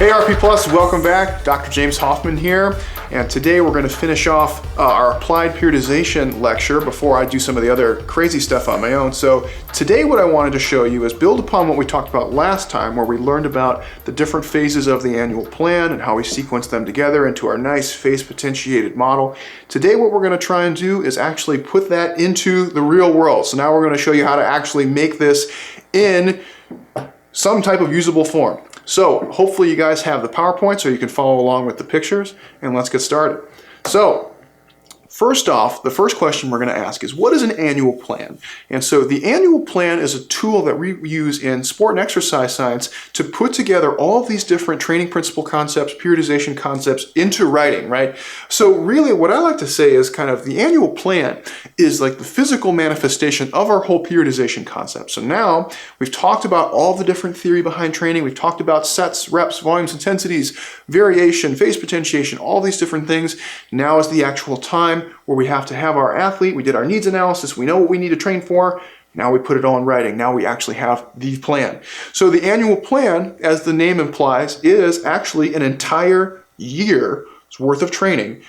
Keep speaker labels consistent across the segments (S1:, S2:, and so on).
S1: Hey RP Plus, welcome back. Dr. James Hoffmann here, and today we're going to finish off our applied periodization lecture before I do some of the other crazy stuff on my own. So today what I wanted to show you is build upon what we talked about last time, where we learned about the different phases of the annual plan and how we sequence them together into our nice phase potentiated model. Today what we're going to try and do is actually put that into the real world. So now we're going to show you how to actually make this in some type of usable form. So hopefully you guys have the PowerPoint so you can follow along with the pictures, and let's get started. So first off, the first question we're going to ask is, what is an annual plan? And so the annual plan is a tool that we use in sport and exercise science to put together all of these different training principle concepts, periodization concepts into writing, right? So really what I like to say is kind of the annual plan is like the physical manifestation of our whole periodization concept. So now we've talked about all the different theory behind training. We've talked about sets, reps, volumes, intensities, variation, phase potentiation, all these different things. Now is the actual time where we have to have our athlete. We did our needs analysis. We know what we need to train for. Now we put it all in writing. Now we actually have the plan. So the annual plan, as the name implies, is actually an entire year's worth of training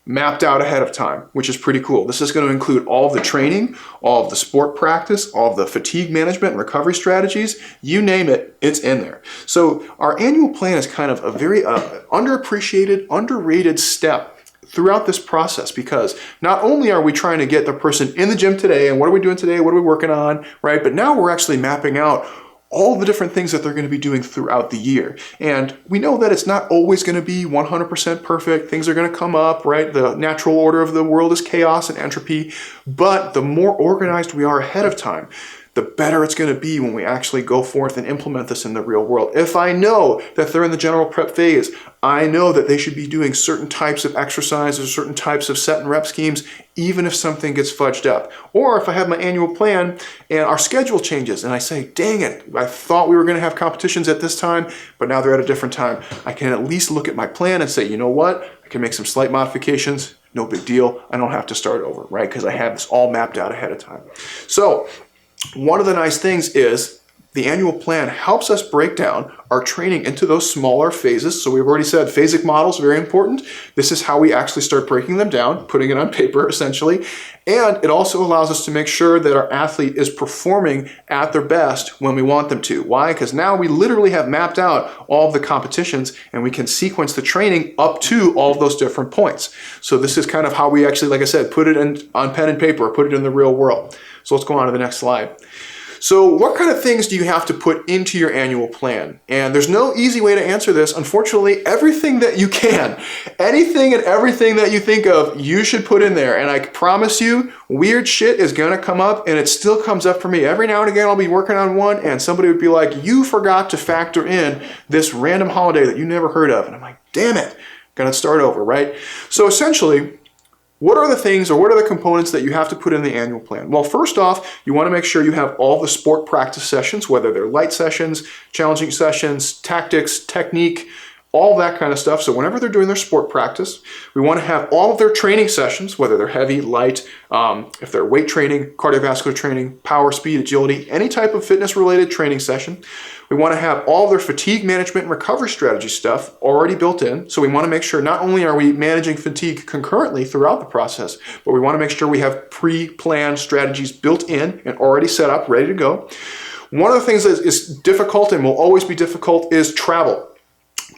S1: mapped out ahead of time, which is pretty cool. This is going to include all of the training, all of the sport practice, all of the fatigue management and recovery strategies, you name it, it's in there. So our annual plan is kind of a very underappreciated, underrated step throughout this process, because not only are we trying to get the person in the gym today and what are we doing today, what are we working on, right? But now we're actually mapping out all the different things that they're going to be doing throughout the year. And we know that it's not always going to be 100% perfect. Things are going to come up, right? The natural order of the world is chaos and entropy. But the more organized we are ahead of time, the better it's going to be when we actually go forth and implement this in the real world. If I know that they're in the general prep phase, I know that they should be doing certain types of exercises, certain types of set and rep schemes, even if something gets fudged up. Or if I have my annual plan and our schedule changes and I say, dang it, I thought we were going to have competitions at this time, but now they're at a different time. I can at least look at my plan and say, you know what? I can make some slight modifications. No big deal. I don't have to start over, right? Because I have this all mapped out ahead of time. So one of the nice things is the annual plan helps us break down our training into those smaller phases. So we've already said phasic models, very important. This is how we actually start breaking them down, putting it on paper essentially. And it also allows us to make sure that our athlete is performing at their best when we want them to. Why? Because now we literally have mapped out all of the competitions and we can sequence the training up to all of those different points. So this is kind of how we actually, like I said, put it on pen and paper, put it in the real world. So let's go on to the next slide. So what kind of things do you have to put into your annual plan? And there's no easy way to answer this. Unfortunately, everything that you can, anything and everything that you think of, you should put in there. And I promise you, weird shit is gonna come up, and it still comes up for me. Every now and again, I'll be working on one and somebody would be like, you forgot to factor in this random holiday that you never heard of. And I'm like, damn it, gonna start over, right? So essentially, what are the things or what are the components that you have to put in the annual plan? Well, first off, you want to make sure you have all the sport practice sessions, whether they're light sessions, challenging sessions, tactics, technique, all that kind of stuff. So whenever they're doing their sport practice, we want to have all of their training sessions, whether they're heavy, light, if they're weight training, cardiovascular training, power, speed, agility, any type of fitness related training session. We want to have all of their fatigue management and recovery strategy stuff already built in. So we want to make sure not only are we managing fatigue concurrently throughout the process, but we want to make sure we have pre-planned strategies built in and already set up, ready to go. One of the things that is difficult and will always be difficult is travel.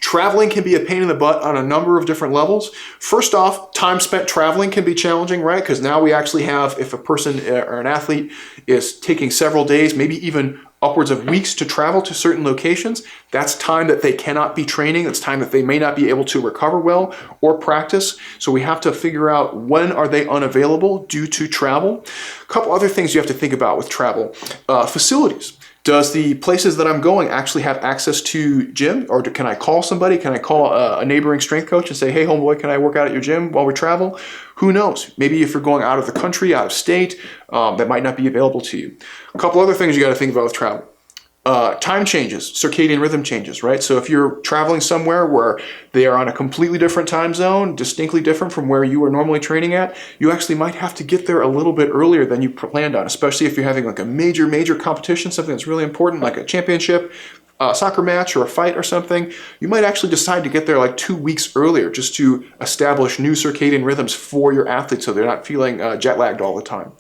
S1: Traveling can be a pain in the butt on a number of different levels. First off, time spent traveling can be challenging, right? Because now we actually have, if a person or an athlete is taking several days, maybe even upwards of weeks to travel to certain locations, that's time that they cannot be training. That's time that they may not be able to recover well or practice. So we have to figure out when are they unavailable due to travel. A couple other things you have to think about with travel. Facilities. Does the places that I'm going actually have access to gym, or can I call somebody? Can I call a neighboring strength coach and say, hey, homeboy, can I work out at your gym while we travel? Who knows? Maybe if you're going out of the country, out of state, that might not be available to you. A couple other things you got to think about with travel. Time changes, circadian rhythm changes, right? So if you're traveling somewhere where they are on a completely different time zone, distinctly different from where you are normally training at, you actually might have to get there a little bit earlier than you planned on, especially if you're having like a major competition, something that's really important, like a championship. soccer match or a fight or something, you might actually decide to get there like 2 weeks earlier just to establish new circadian rhythms for your athletes so they're not feeling jet lagged all the time.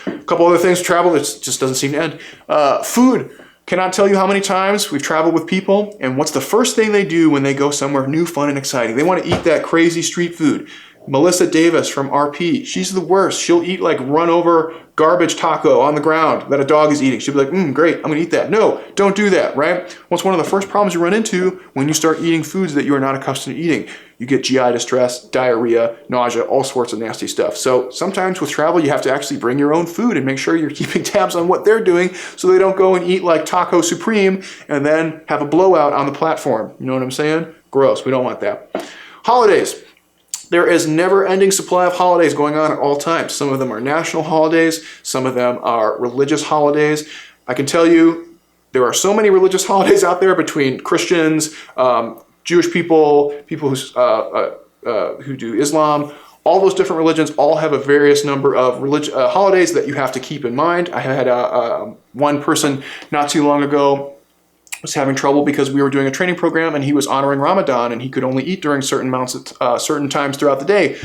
S1: A couple other things, travel, it just doesn't seem to end. Food. Cannot tell you how many times we've traveled with people, and what's the first thing they do when they go somewhere new, fun, and exciting? They want to eat that crazy street food. Melissa Davis from RP, she's the worst. She'll eat like run over garbage taco on the ground that a dog is eating. She'll be like, great, I'm gonna eat that. No, don't do that, right? What's one of the first problems you run into when you start eating foods that you are not accustomed to eating? You get GI distress, diarrhea, nausea, all sorts of nasty stuff. So sometimes with travel, you have to actually bring your own food and make sure you're keeping tabs on what they're doing so they don't go and eat like Taco Supreme and then have a blowout on the platform. You know what I'm saying? Gross, we don't want that. Holidays. There is never-ending supply of holidays going on at all times. Some of them are national holidays, some of them are religious holidays. I can tell you there are so many religious holidays out there between Christians, Jewish people, people who do Islam. All those different religions all have a various number of holidays that you have to keep in mind. I had one person not too long ago was having trouble because we were doing a training program and he was honoring Ramadan and he could only eat during certain times throughout the day.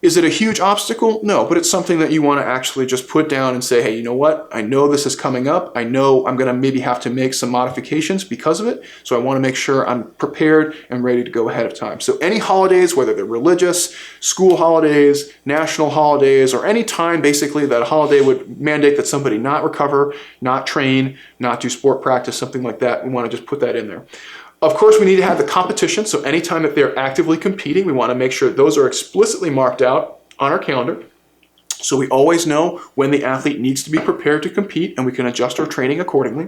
S1: Is it a huge obstacle? No, but it's something that you want to actually just put down and say, hey, you know what? I know this is coming up. I know I'm going to maybe have to make some modifications because of it. So I want to make sure I'm prepared and ready to go ahead of time. So any holidays, whether they're religious, school holidays, national holidays, or any time basically that a holiday would mandate that somebody not recover, not train, not do sport practice, something like that, we want to just put that in there. Of course, we need to have the competition, so anytime that they're actively competing, we want to make sure those are explicitly marked out on our calendar. So we always know when the athlete needs to be prepared to compete and we can adjust our training accordingly.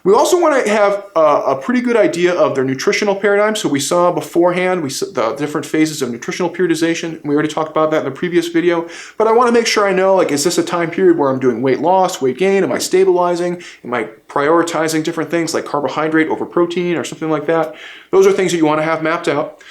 S1: We also want to have a pretty good idea of their nutritional paradigm. So we saw beforehand the different phases of nutritional periodization. We already talked about that in the previous video, but I want to make sure I know, like, is this a time period where I'm doing weight loss, weight gain? Am I stabilizing? Am I prioritizing different things like carbohydrate over protein or something like that? Those are things that you want to have mapped out.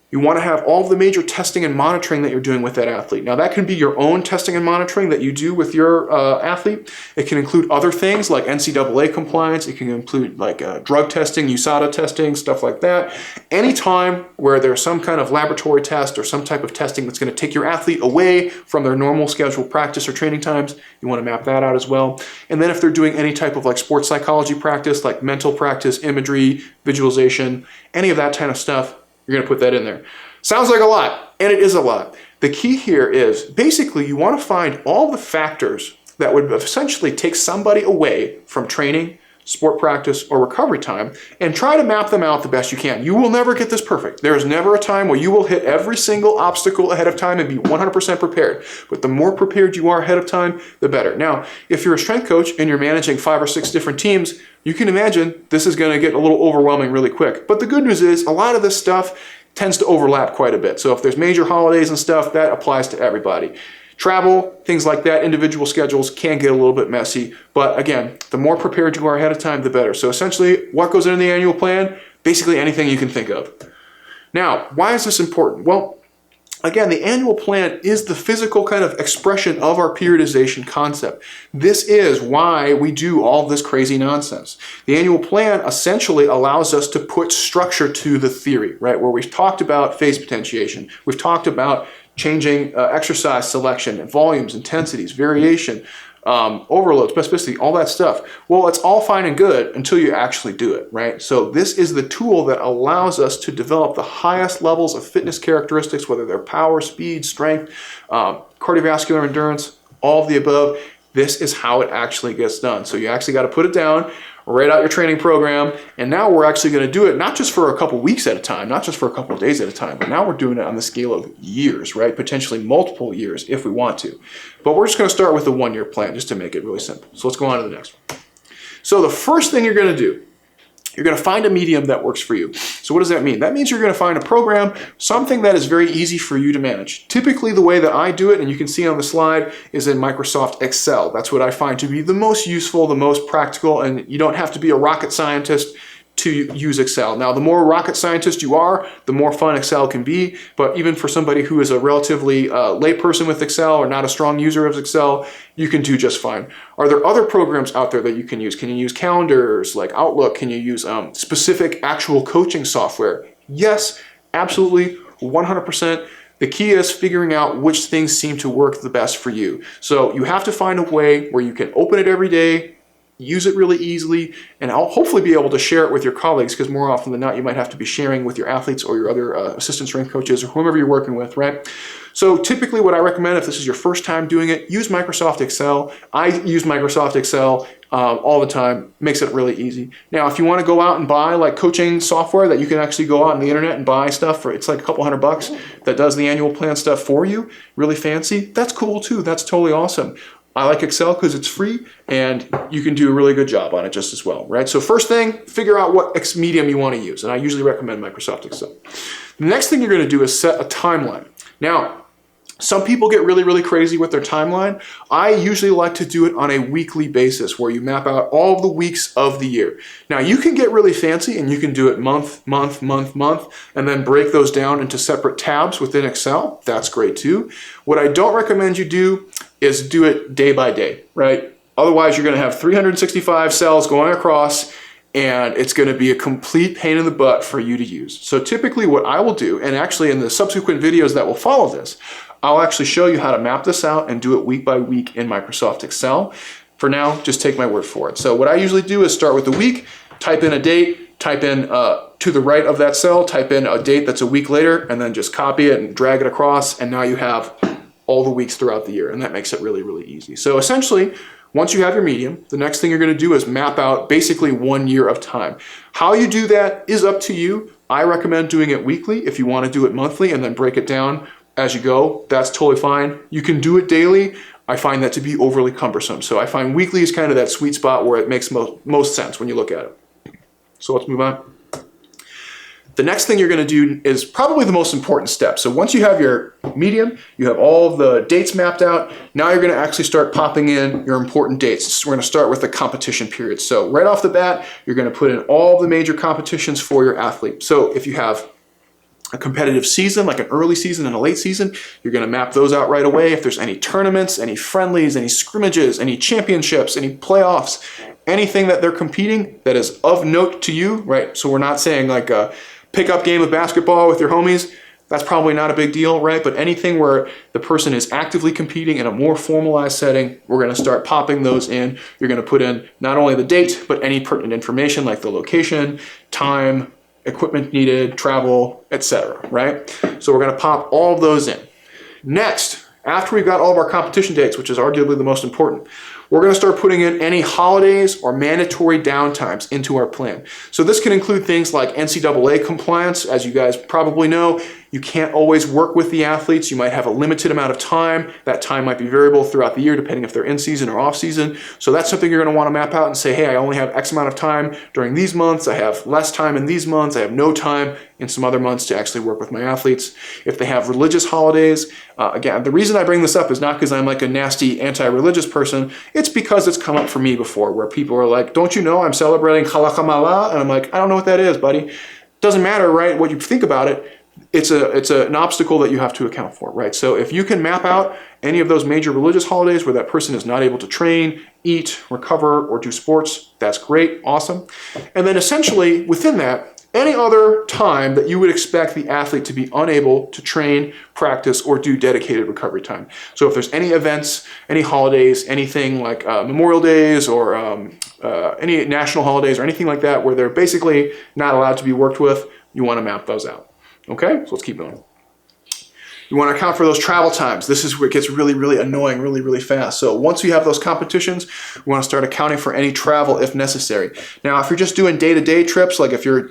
S1: You want to have all of the major testing and monitoring that you're doing with that athlete. Now that can be your own testing and monitoring that you do with your athlete. It can include other things like NCAA compliance. It can include like drug testing, USADA testing, stuff like that. Anytime where there's some kind of laboratory test or some type of testing that's going to take your athlete away from their normal scheduled practice or training times, you want to map that out as well. And then if they're doing any type of like sports psychology practice, like mental practice, imagery, visualization, any of that kind of stuff, you're going to put that in there. Sounds like a lot, and it is a lot. The key here is basically you want to find all the factors that would essentially take somebody away from training, sport practice, or recovery time, and try to map them out the best you can. You will never get this perfect. There is never a time where you will hit every single obstacle ahead of time and be 100% prepared. But the more prepared you are ahead of time, the better. Now, if you're a strength coach and you're managing 5 or 6 different teams, you can imagine this is going to get a little overwhelming really quick. But the good news is a lot of this stuff tends to overlap quite a bit. So if there's major holidays and stuff, that applies to everybody. Travel, things like that, individual schedules can get a little bit messy. But again, the more prepared you are ahead of time, the better. So essentially, what goes into the annual plan? Basically anything you can think of. Now, why is this important? Well, again, the annual plan is the physical kind of expression of our periodization concept. This is why we do all this crazy nonsense. The annual plan essentially allows us to put structure to the theory, right? Where we've talked about phase potentiation, we've talked about changing exercise selection, volumes, intensities, variation, overload, specificity, all that stuff. Well, it's all fine and good until you actually do it, right? So this is the tool that allows us to develop the highest levels of fitness characteristics, whether they're power, speed, strength, cardiovascular endurance, all of the above. This is how it actually gets done. So you actually got to put it down, write out your training program, and now we're actually going to do it not just for a couple weeks at a time, not just for a couple of days at a time, but now we're doing it on the scale of years, right? Potentially multiple years if we want to. But we're just going to start with the 1-year plan just to make it really simple. So let's go on to the next one. So the first thing you're going to do, you're going to find a medium that works for you. So what does that mean? That means you're going to find a program, something that is very easy for you to manage. Typically the way that I do it, and you can see on the slide, is in Microsoft Excel. That's what I find to be the most useful, the most practical, and you don't have to be a rocket scientist to use Excel. Now, the more rocket scientist you are, the more fun Excel can be, but even for somebody who is a relatively layperson with Excel or not a strong user of Excel, you can do just fine. Are there other programs out there that you can use? Can you use calendars like Outlook? Can you use specific actual coaching software? Yes, absolutely, 100%. The key is figuring out which things seem to work the best for you. So you have to find a way where you can open it every day, use it really easily, and I'll hopefully be able to share it with your colleagues, because more often than not, you might have to be sharing with your athletes or your other assistant strength coaches or whomever you're working with, right? So typically what I recommend, if this is your first time doing it, use Microsoft Excel. I use Microsoft Excel all the time. Makes it really easy. Now, if you want to go out and buy like coaching software that you can actually go out on the internet and buy stuff for, it's like a couple $100 that does the annual plan stuff for you, really fancy, that's cool too. That's totally awesome. I like Excel because it's free and you can do a really good job on it just as well, right? So first thing, figure out what medium you want to use, and I usually recommend Microsoft Excel. The next thing you're going to do is set a timeline. Now, some people get really, really crazy with their timeline. I usually like to do it on a weekly basis where you map out all of the weeks of the year. Now, you can get really fancy and you can do it month, and then break those down into separate tabs within Excel. That's great too. What I don't recommend you do is do it day by day, right? Otherwise, you're gonna have 365 cells going across and it's gonna be a complete pain in the butt for you to use. So typically what I will do, and actually in the subsequent videos that will follow this, I'll actually show you how to map this out and do it week by week in Microsoft Excel. For now, just take my word for it. So what I usually do is start with the week, type in a date, type in to the right of that cell, type in a date that's a week later, and then just copy it and drag it across, and now you have all the weeks throughout the year, and that makes it really, really easy. So essentially, once you have your medium, the next thing you're gonna do is map out basically 1 year of time. How you do that is up to you. I recommend doing it weekly. If you wanna do it monthly and then break it down as you go, that's totally fine. You can do it daily. I find that to be overly cumbersome. So I find weekly is kind of that sweet spot where it makes most sense when you look at it. So let's move on. The next thing you're gonna do is probably the most important step. So once you have your medium, you have all of the dates mapped out, now you're gonna actually start popping in your important dates. We're gonna start with the competition period. So right off the bat, you're gonna put in all the major competitions for your athlete. So if you have a competitive season, like an early season and a late season, you're gonna map those out right away. If there's any tournaments, any friendlies, any scrimmages, any championships, any playoffs, anything that they're competing that is of note to you, right? So we're not saying like a pickup game of basketball with your homies, that's probably not a big deal, right? But anything where the person is actively competing in a more formalized setting, we're gonna start popping those in. You're gonna put in not only the date, but any pertinent information like the location, time, equipment needed, travel, etc., right? So we're gonna pop all of those in. Next, after we've got all of our competition dates, which is arguably the most important, we're gonna start putting in any holidays or mandatory downtimes into our plan. So this can include things like NCAA compliance. As you guys probably know, you can't always work with the athletes. You might have a limited amount of time. That time might be variable throughout the year depending if they're in season or off season. So that's something you're gonna wanna map out and say, hey, I only have X amount of time during these months. I have less time in these months. I have no time in some other months to actually work with my athletes. If they have religious holidays, again, the reason I bring this up is not because I'm like a nasty anti-religious person. It's because it's come up for me before where people are like, don't you know I'm celebrating Chalak-Mala? And I'm like, I don't know what that is, buddy. Doesn't matter, right? What you think about it, it's an obstacle that you have to account for, right? So if you can map out any of those major religious holidays where that person is not able to train, eat, recover, or do sports, that's great, awesome. And then essentially within that, any other time that you would expect the athlete to be unable to train, practice, or do dedicated recovery time. So if there's any events, any holidays, anything like Memorial Days or any national holidays or anything like that where they're basically not allowed to be worked with, you want to map those out. Okay, so let's keep going. You want to account for those travel times. This is where it gets really, really annoying really, really fast. So once you have those competitions, we want to start accounting for any travel if necessary. Now, if you're just doing day-to-day trips, like if you're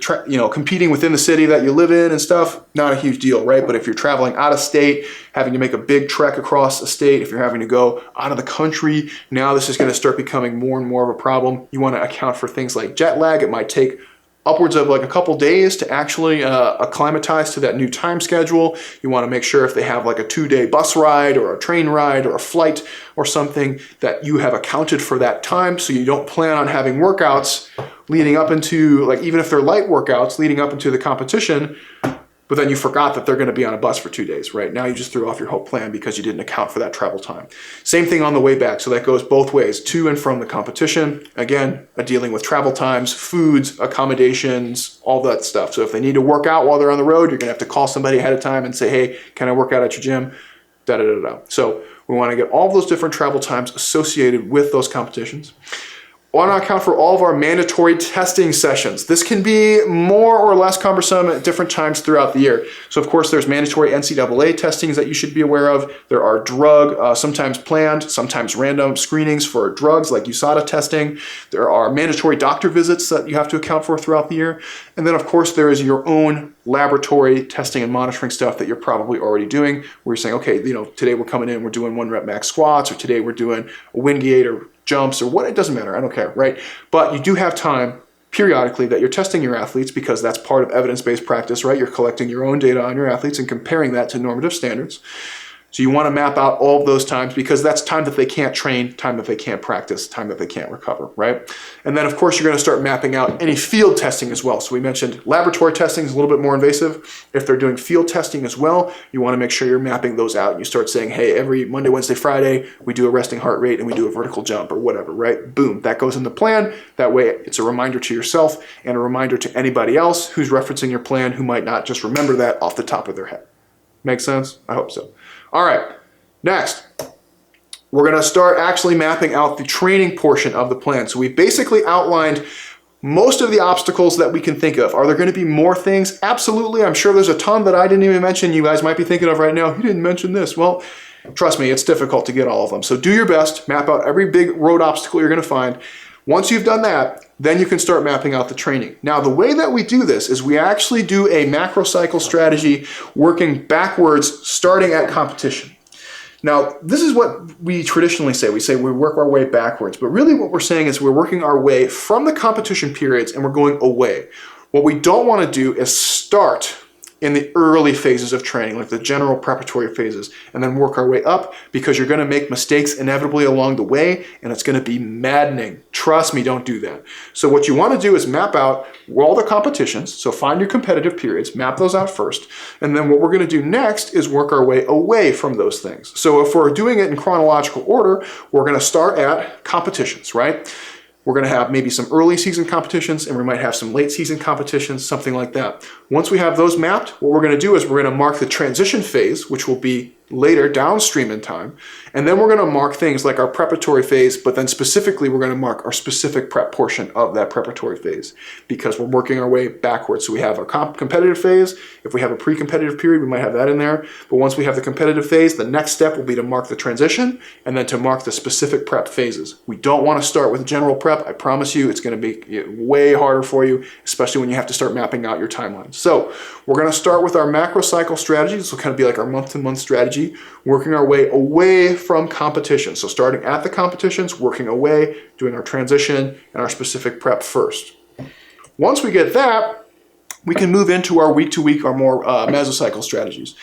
S1: competing within the city that you live in and stuff, not a huge deal, right? But if you're traveling out of state, having to make a big trek across the state, if you're having to go out of the country, now this is going to start becoming more and more of a problem. You want to account for things like jet lag. It might take upwards of like a couple days to actually acclimatize to that new time schedule. You want to make sure if they have like a 2-day bus ride or a train ride or a flight or something that you have accounted for that time so you don't plan on having workouts leading up into, like even if they're light workouts leading up into the competition, but then you forgot that they're going to be on a bus for 2 days, right? Now you just threw off your whole plan because you didn't account for that travel time. Same thing on the way back. So that goes both ways, to and from the competition. Again, dealing with travel times, foods, accommodations, all that stuff. So if they need to work out while they're on the road, you're going to have to call somebody ahead of time and say, hey, can I work out at your gym? Da, da, da, da. So we want to get all of those different travel times associated with those competitions. Want to account for all of our mandatory testing sessions. This can be more or less cumbersome at different times throughout the year. So of course there's mandatory NCAA testings that you should be aware of. There are drug, sometimes planned, sometimes random screenings for drugs like USADA testing. There are mandatory doctor visits that you have to account for throughout the year. And then of course there is your own laboratory testing and monitoring stuff that you're probably already doing, where you're saying, okay, today we're coming in, we're doing 1 rep max squats, or today we're doing a Wingate or jumps or what, it doesn't matter, I don't care, right? But you do have time periodically that you're testing your athletes, because that's part of evidence-based practice, right? You're collecting your own data on your athletes and comparing that to normative standards. So you want to map out all of those times, because that's time that they can't train, time that they can't practice, time that they can't recover, right? And then of course you're going to start mapping out any field testing as well. So we mentioned laboratory testing is a little bit more invasive. If they're doing field testing as well, you want to make sure you're mapping those out. And you start saying, hey, every Monday, Wednesday, Friday, we do a resting heart rate and we do a vertical jump or whatever, right? Boom, that goes in the plan. That way it's a reminder to yourself and a reminder to anybody else who's referencing your plan who might not just remember that off the top of their head. Make sense? I hope so. All right, next, we're going to start actually mapping out the training portion of the plan. So we basically outlined most of the obstacles that we can think of. Are there going to be more things? Absolutely. I'm sure there's a ton that I didn't even mention you guys might be thinking of right now. You didn't mention this. Well, trust me, it's difficult to get all of them. So do your best, map out every big road obstacle you're going to find. Once you've done that, then you can start mapping out the training. Now, the way that we do this is we actually do a macro cycle strategy working backwards, starting at competition. Now, this is what we traditionally say. We say we work our way backwards, but really what we're saying is we're working our way from the competition periods and we're going away. What we don't want to do is start in the early phases of training, like the general preparatory phases, and then work our way up, because you're going to make mistakes inevitably along the way, and it's going to be maddening. Trust me, don't do that. So what you want to do is map out all the competitions. So find your competitive periods, map those out first, and then what we're going to do next is work our way away from those things. So if we're doing it in chronological order, we're going to start at competitions, right? We're going to have maybe some early season competitions, and we might have some late season competitions, something like that. Once we have those mapped, what we're going to do is we're going to mark the transition phase, which will be later downstream in time. And then we're going to mark things like our preparatory phase, but then specifically we're going to mark our specific prep portion of that preparatory phase, because we're working our way backwards. So we have our competitive phase. If we have a pre-competitive period, we might have that in there. But once we have the competitive phase, the next step will be to mark the transition and then to mark the specific prep phases. We don't want to start with general prep. I promise you it's going to be way harder for you, especially when you have to start mapping out your timelines. So we're going to start with our macro cycle strategy. This will kind of be like our month-to-month strategy, working our way away from competition. So starting at the competitions, working away, doing our transition and our specific prep first. Once we get that, we can move into our week-to-week or more mesocycle strategies.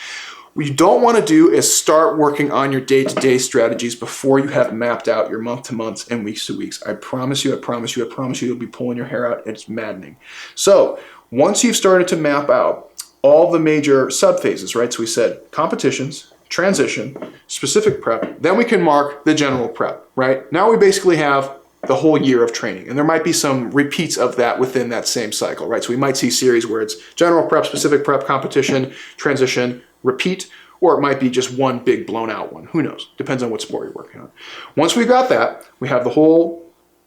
S1: What you don't want to do is start working on your day-to-day strategies before you have mapped out your month-to-months and weeks-to-weeks. I promise you, you'll be pulling your hair out. It's maddening. So once you've started to map out all the major subphases, right? So we said competitions, transition, specific prep, then we can mark the general prep, right? Now we basically have the whole year of training, and there might be some repeats of that within that same cycle, right? So we might see series where it's general prep, specific prep, competition, transition, repeat, or it might be just one big blown out one. Who knows? Depends on what sport you're working on. Once we've got that, we have the whole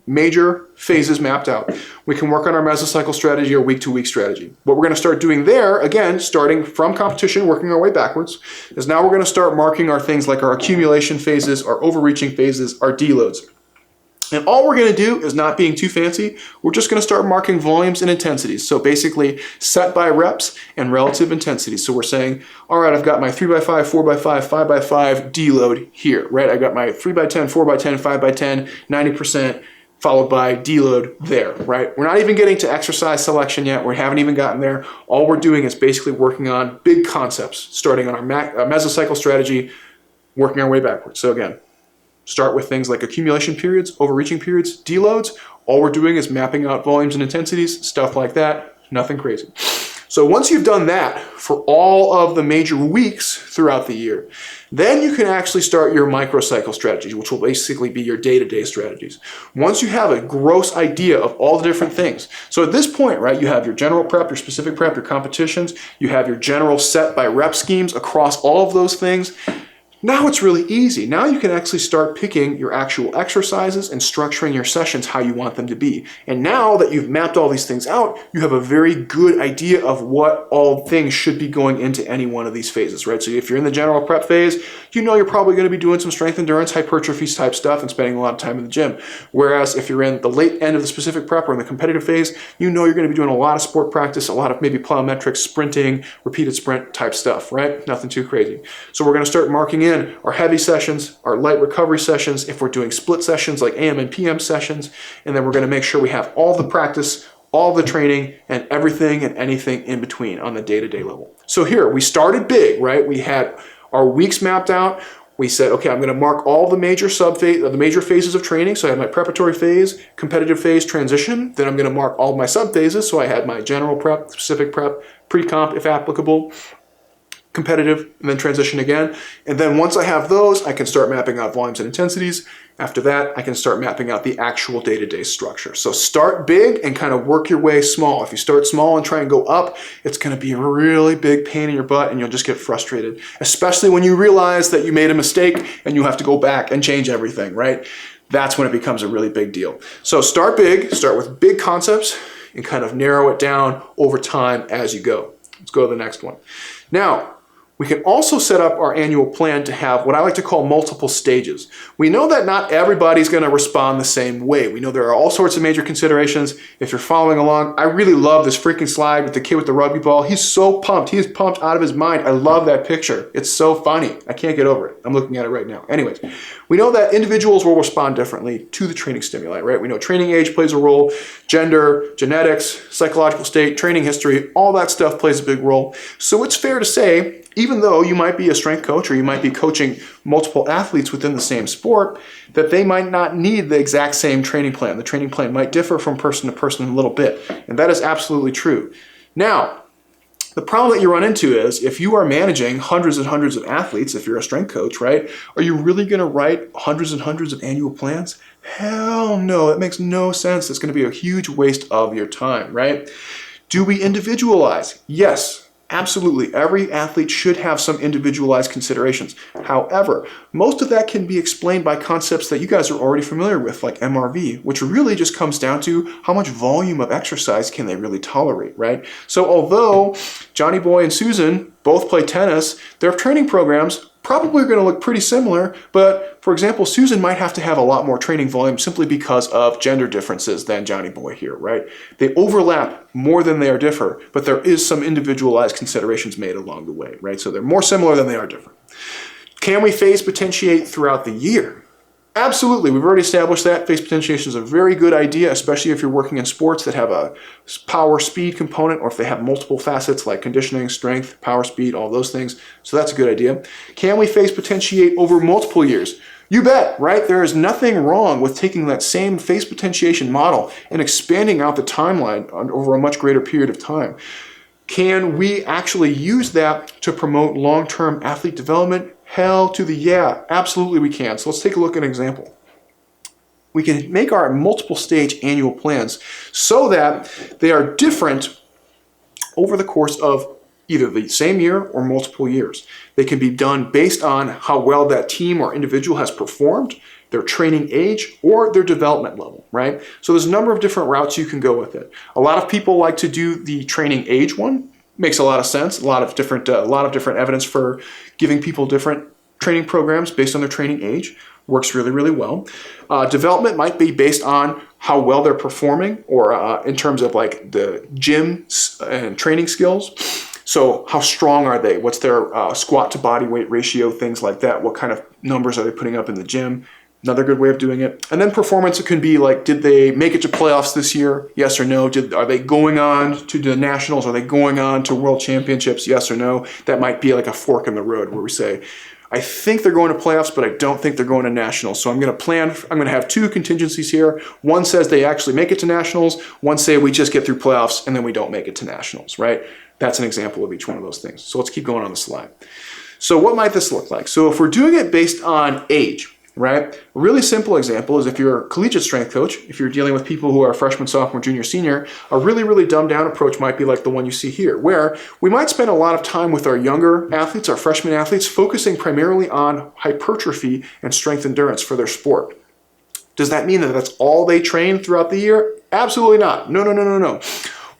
S1: major phases mapped out. We can work on our mesocycle strategy or week-to-week strategy. What we're going to start doing there, again, starting from competition, working our way backwards, is now we're going to start marking our things like our accumulation phases, our overreaching phases, our deloads. And all we're going to do is, not being too fancy, we're just going to start marking volumes and intensities. So basically set by reps and relative intensities. So we're saying, all right, I've got my 3x5, 4x5, 5x5 deload here, right? I've got my 3x10, 4x10, 5x10, 90%, followed by deload there, right? We're not even getting to exercise selection yet. We haven't even gotten there. All we're doing is basically working on big concepts, starting on our mesocycle strategy, working our way backwards. So again, start with things like accumulation periods, overreaching periods, deloads, All we're doing is mapping out volumes and intensities, stuff like that, nothing crazy. So once you've done that for all of the major weeks throughout the year, then you can actually start your microcycle strategies, which will basically be your day-to-day strategies. Once you have a gross idea of all the different things. So at this point, right, you have your general prep, your specific prep, your competitions, you have your general set by rep schemes across all of those things. Now it's really easy. Now you can actually start picking your actual exercises and structuring your sessions how you want them to be. And now that you've mapped all these things out, you have a very good idea of what all things should be going into any one of these phases, right? So if you're in the general prep phase, you know you're probably going to be doing some strength endurance, hypertrophy type stuff and spending a lot of time in the gym. Whereas if you're in the late end of the specific prep or in the competitive phase, you know you're going to be doing a lot of sport practice, a lot of maybe plyometrics, sprinting, repeated sprint type stuff, right? Nothing too crazy. So we're going to start marking in our heavy sessions, our light recovery sessions, if we're doing split sessions like AM and PM sessions, and then we're going to make sure we have all the practice, all the training, and everything and anything in between on the day-to-day level. So here, we started big, right? We had our weeks mapped out. We said, okay, I'm going to mark all the major phases of training. So I had my preparatory phase, competitive phase, transition. Then I'm going to mark all my sub phases. So I had my general prep, specific prep, pre-comp if applicable, competitive, and then transition again. And then once I have those, I can start mapping out volumes and intensities. After that, I can start mapping out the actual day-to-day structure. So start big and kind of work your way small. If you start small and try and go up, it's going to be a really big pain in your butt and you'll just get frustrated, especially when you realize that you made a mistake and you have to go back and change everything, right? That's when it becomes a really big deal. So start big, start with big concepts and kind of narrow it down over time as you go. Let's go to the next one. Now, we can also set up our annual plan to have what I like to call multiple stages. We know that not everybody's going to respond the same way. We know there are all sorts of major considerations. If you're following along, I really love this freaking slide with the kid with the rugby ball. He's so pumped. He is pumped out of his mind. I love that picture. It's so funny. I can't get over it. I'm looking at it right now. Anyways, we know that individuals will respond differently to the training stimuli, right? We know training age plays a role, gender, genetics, psychological state, training history, all that stuff plays a big role. So it's fair to say, even though you might be a strength coach or you might be coaching multiple athletes within the same sport, that they might not need the exact same training plan. The training plan might differ from person to person a little bit, and that is absolutely true. Now, the problem that you run into is if you are managing hundreds and hundreds of athletes, if you're a strength coach, right, are you really going to write hundreds and hundreds of annual plans? Hell no, it makes no sense. It's going to be a huge waste of your time, right? Do we individualize? Yes. Absolutely, every athlete should have some individualized considerations. However, most of that can be explained by concepts that you guys are already familiar with, like MRV, which really just comes down to how much volume of exercise can they really tolerate, right? So although Johnny Boy and Susan both play tennis, their training programs probably are going to look pretty similar, but for example, Susan might have to have a lot more training volume simply because of gender differences than Johnny Boy here, right? They overlap more than they are differ, but there is some individualized considerations made along the way, right? So they're more similar than they are different. Can we phase potentiate throughout the year? Absolutely, we've already established that. Phase potentiation is a very good idea, especially if you're working in sports that have a power speed component or if they have multiple facets like conditioning, strength, power speed, all those things. So that's a good idea. Can we phase potentiate over multiple years? You bet, right? There is nothing wrong with taking that same phase potentiation model and expanding out the timeline over a much greater period of time. Can we actually use that to promote long-term athlete development? Hell to the yeah, absolutely we can. So let's take a look at an example. We can make our multiple stage annual plans so that they are different over the course of either the same year or multiple years. They can be done based on how well that team or individual has performed, their training age, or their development level, right? So there's a number of different routes you can go with it. A lot of people like to do the training age one. Makes a lot of sense. A lot of different evidence for giving people different training programs based on their training age. Works really, really well. Development might be based on how well they're performing or in terms of like the gym and training skills. So how strong are they? What's their squat to body weight ratio? Things like that. What kind of numbers are they putting up in the gym? Another good way of doing it. And then performance, it can be like, did they make it to playoffs this year? Yes or no? Are they going on to the nationals? Are they going on to world championships? Yes or no? That might be like a fork in the road where we say, I think they're going to playoffs, but I don't think they're going to nationals. So I'm going to have two contingencies here. One says they actually make it to nationals. One say we just get through playoffs and then we don't make it to nationals, right? That's an example of each one of those things. So let's keep going on the slide. So what might this look like? So if we're doing it based on age, right? A really simple example is if you're a collegiate strength coach, if you're dealing with people who are freshman, sophomore, junior, senior, a really, really dumbed down approach might be like the one you see here, where we might spend a lot of time with our younger athletes, our freshman athletes, focusing primarily on hypertrophy and strength endurance for their sport. Does that mean that that's all they train throughout the year? Absolutely not. No, no, no, no, no.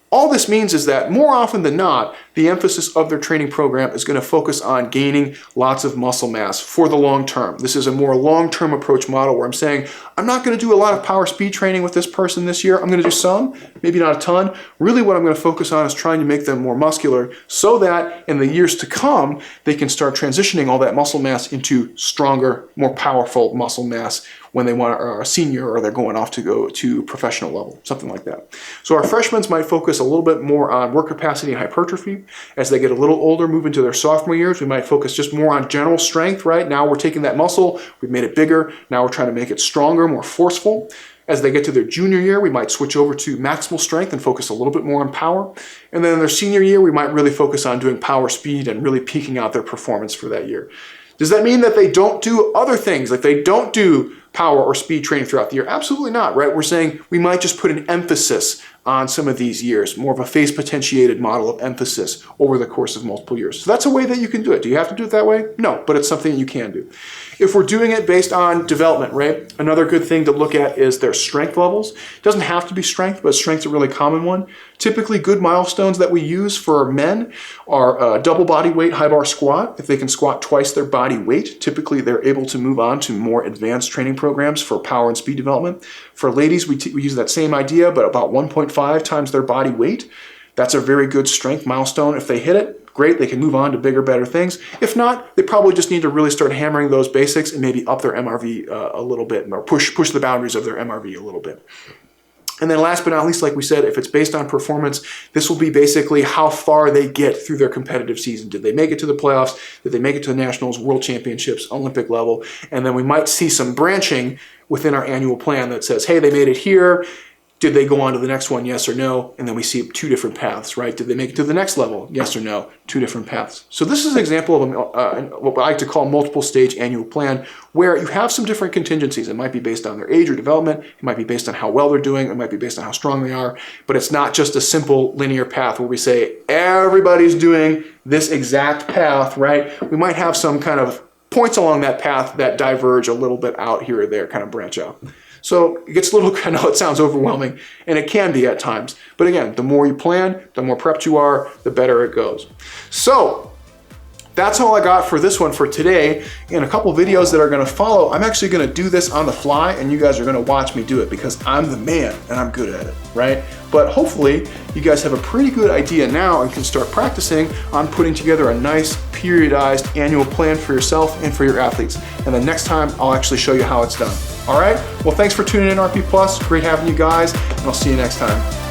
S1: All this means is that more often than not, the emphasis of their training program is going to focus on gaining lots of muscle mass for the long term. This is a more long-term approach model where I'm saying, I'm not going to do a lot of power speed training with this person this year. I'm going to do some, maybe not a ton. Really what I'm going to focus on is trying to make them more muscular so that in the years to come, they can start transitioning all that muscle mass into stronger, more powerful muscle mass when they are a senior or they're going off to go to professional level, something like that. So our freshmen might focus a little bit more on work capacity and hypertrophy. As they get a little older, move into their sophomore years, we might focus just more on general strength, right? Now we're taking that muscle, we've made it bigger, now we're trying to make it stronger, more forceful. As they get to their junior year, we might switch over to maximal strength and focus a little bit more on power. And then in their senior year, we might really focus on doing power speed and really peaking out their performance for that year. Does that mean that they don't do other things, like they don't do power or speed training throughout the year? Absolutely not, right? We're saying we might just put an emphasis on some of these years, more of a phase potentiated model of emphasis over the course of multiple years. So that's a way that you can do it. Do you have to do it that way? No, but it's something you can do. If we're doing it based on development, right? Another good thing to look at is their strength levels. It doesn't have to be strength, but strength's a really common one. Typically good milestones that we use for men are double body weight high bar squat. If they can squat twice their body weight, typically they're able to move on to more advanced training programs for power and speed development. For ladies, we use that same idea, but about 1.5 times their body weight. That's a very good strength milestone. If they hit it, great, they can move on to bigger, better things. If not, they probably just need to really start hammering those basics and maybe up their MRV a little bit, or push the boundaries of their MRV a little bit. And then last but not least, like we said, if it's based on performance, this will be basically how far they get through their competitive season. Did they make it to the playoffs? Did they make it to the nationals, world championships, Olympic level? And then we might see some branching within our annual plan that says, hey, they made it here. Did they go on to the next one, yes or no? And then we see two different paths, right? Did they make it to the next level, yes or no? Two different paths. So this is an example of what I like to call multiple stage annual plan, where you have some different contingencies. It might be based on their age or development. It might be based on how well they're doing. It might be based on how strong they are. But it's not just a simple linear path where we say everybody's doing this exact path, right? We might have some kind of points along that path that diverge a little bit out here or there, kind of branch out. So it gets a little, I know it sounds overwhelming, and it can be at times. But again, the more you plan, the more prepped you are, the better it goes. So that's all I got for this one for today. In a couple videos that are gonna follow, I'm actually gonna do this on the fly, and you guys are gonna watch me do it because I'm the man and I'm good at it, right? But hopefully you guys have a pretty good idea now and can start practicing on putting together a nice periodized annual plan for yourself and for your athletes. And then next time I'll actually show you how it's done. All right, well, thanks for tuning in, RP Plus. Great having you guys, and I'll see you next time.